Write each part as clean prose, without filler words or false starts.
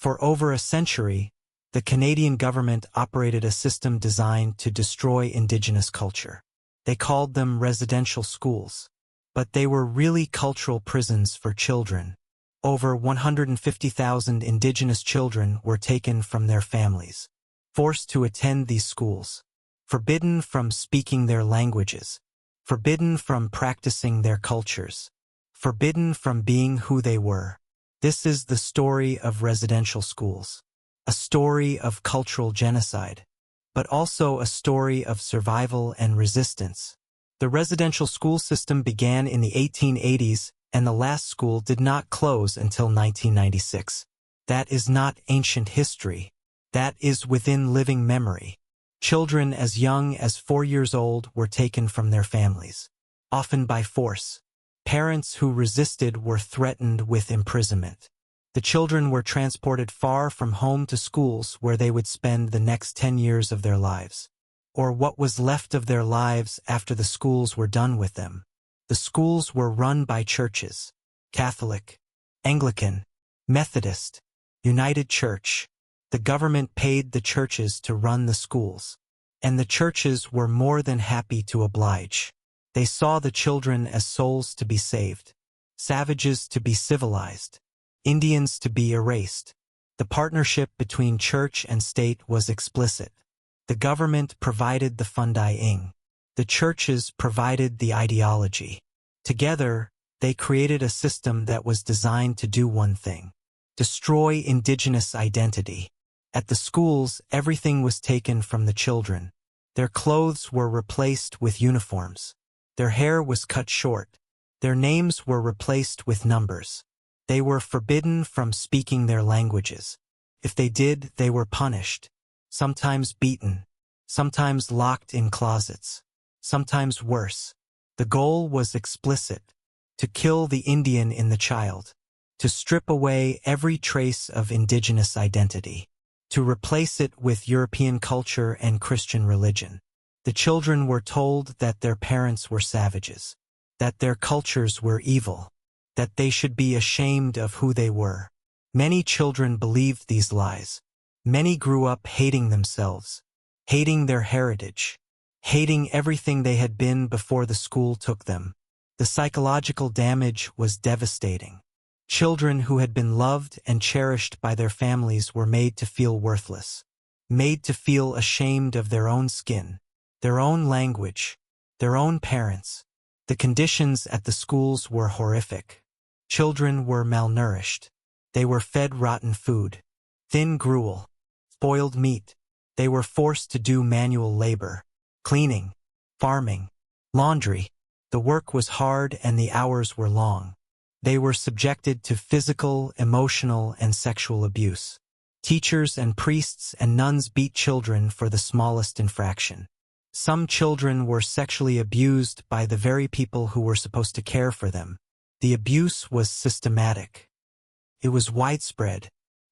For over a century, the Canadian government operated a system designed to destroy Indigenous culture. They called them residential schools, but they were really cultural prisons for children. Over 150,000 Indigenous children were taken from their families, forced to attend these schools, forbidden from speaking their languages, forbidden from practicing their cultures, forbidden from being who they were. This is the story of residential schools, a story of cultural genocide, but also a story of survival and resistance. The residential school system began in the 1880s, and the last school did not close until 1996. That is not ancient history. That is within living memory. Children as young as 4 years old were taken from their families, often by force. Parents who resisted were threatened with imprisonment. The children were transported far from home to schools where they would spend the next 10 years of their lives, or what was left of their lives after the schools were done with them. The schools were run by churches: Catholic, Anglican, Methodist, United Church. The government paid the churches to run the schools, and the churches were more than happy to oblige. They saw the children as souls to be saved, savages to be civilized, Indians to be erased. The partnership between church and state was explicit. The government provided the funding. The churches provided the ideology. Together, they created a system that was designed to do one thing: destroy Indigenous identity. At the schools, everything was taken from the children. Their clothes were replaced with uniforms. Their hair was cut short. Their names were replaced with numbers. They were forbidden from speaking their languages. If they did, they were punished, sometimes beaten, sometimes locked in closets, sometimes worse. The goal was explicit: to kill the Indian in the child, to strip away every trace of Indigenous identity, to replace it with European culture and Christian religion. The children were told that their parents were savages, that their cultures were evil, that they should be ashamed of who they were. Many children believed these lies. Many grew up hating themselves, hating their heritage, hating everything they had been before the school took them. The psychological damage was devastating. Children who had been loved and cherished by their families were made to feel worthless, made to feel ashamed of their own skin, their own language, their own parents. The conditions at the schools were horrific. Children were malnourished. They were fed rotten food, thin gruel, spoiled meat. They were forced to do manual labor, cleaning, farming, laundry. The work was hard and the hours were long. They were subjected to physical, emotional, and sexual abuse. Teachers and priests and nuns beat children for the smallest infraction. Some children were sexually abused by the very people who were supposed to care for them. The abuse was systematic. It was widespread,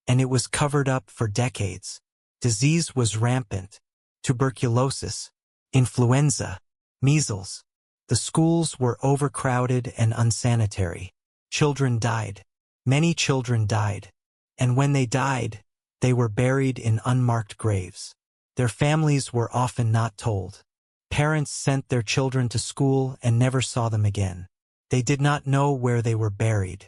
and it was covered up for decades. Disease was rampant: tuberculosis, influenza, measles. The schools were overcrowded and unsanitary. Children died. Many children died. And when they died, they were buried in unmarked graves. Their families were often not told. Parents sent their children to school and never saw them again. They did not know where they were buried.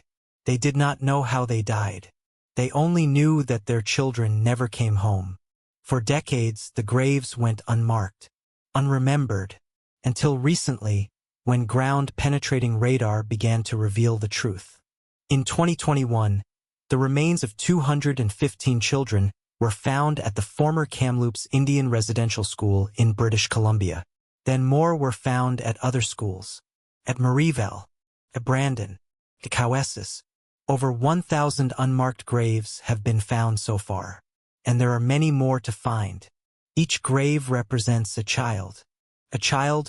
They did not know how they died. They only knew that their children never came home. For decades, the graves went unmarked, unremembered, until recently, when ground-penetrating radar began to reveal the truth. In 2021, the remains of 215 children were found at the former Kamloops Indian Residential School in British Columbia. Then more were found at other schools, at Marieville, at Brandon, at Cowessus. Over 1,000 unmarked graves have been found so far, and there are many more to find. Each grave represents a child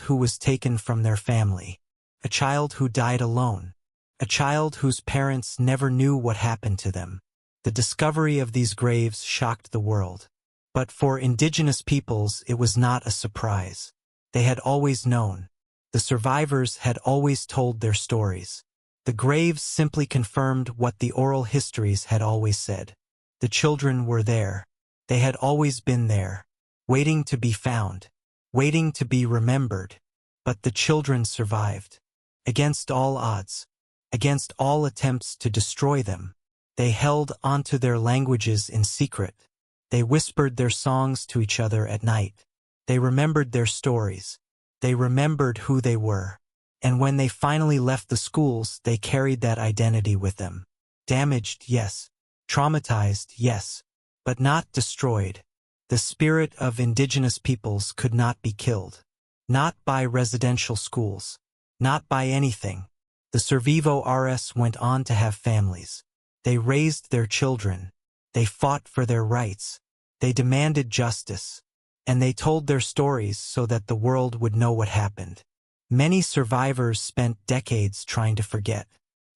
who was taken from their family, a child who died alone, a child whose parents never knew what happened to them. The discovery of these graves shocked the world. But for Indigenous peoples, it was not a surprise. They had always known. The survivors had always told their stories. The graves simply confirmed what the oral histories had always said. The children were there. They had always been there, waiting to be found, waiting to be remembered. But the children survived. Against all odds, against all attempts to destroy them, they held onto their languages in secret. They whispered their songs to each other at night. They remembered their stories. They remembered who they were. And when they finally left the schools, they carried that identity with them. Damaged, yes. Traumatized, yes. But not destroyed. The spirit of indigenous peoples could not be killed. Not by residential schools. Not by anything. The Survivo-RS went on to have families. They raised their children. They fought for their rights. They demanded justice. And they told their stories so that the world would know what happened. Many survivors spent decades trying to forget,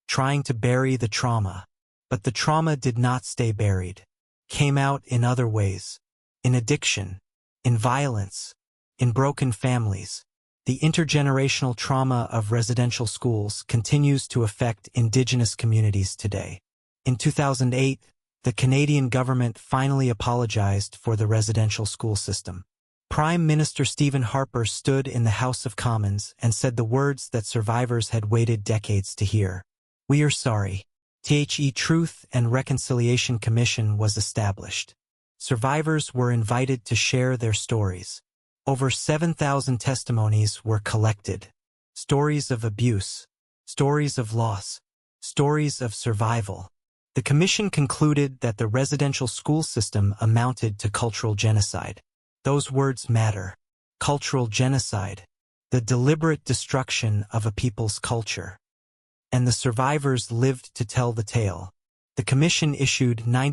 trying to bury the trauma. But the trauma did not stay buried. Came out in other ways. In addiction. In violence. In broken families. The intergenerational trauma of residential schools continues to affect Indigenous communities today. In 2008, the Canadian government finally apologized for the residential school system. Prime Minister Stephen Harper stood in the House of Commons and said the words that survivors had waited decades to hear. "We are sorry." The Truth and Reconciliation Commission was established. Survivors were invited to share their stories. Over 7,000 testimonies were collected. Stories of abuse, stories of loss, stories of survival. The commission concluded that the residential school system amounted to cultural genocide. Those words matter. Cultural genocide. The deliberate destruction of a people's culture. And the survivors lived to tell the tale. The commission issued 90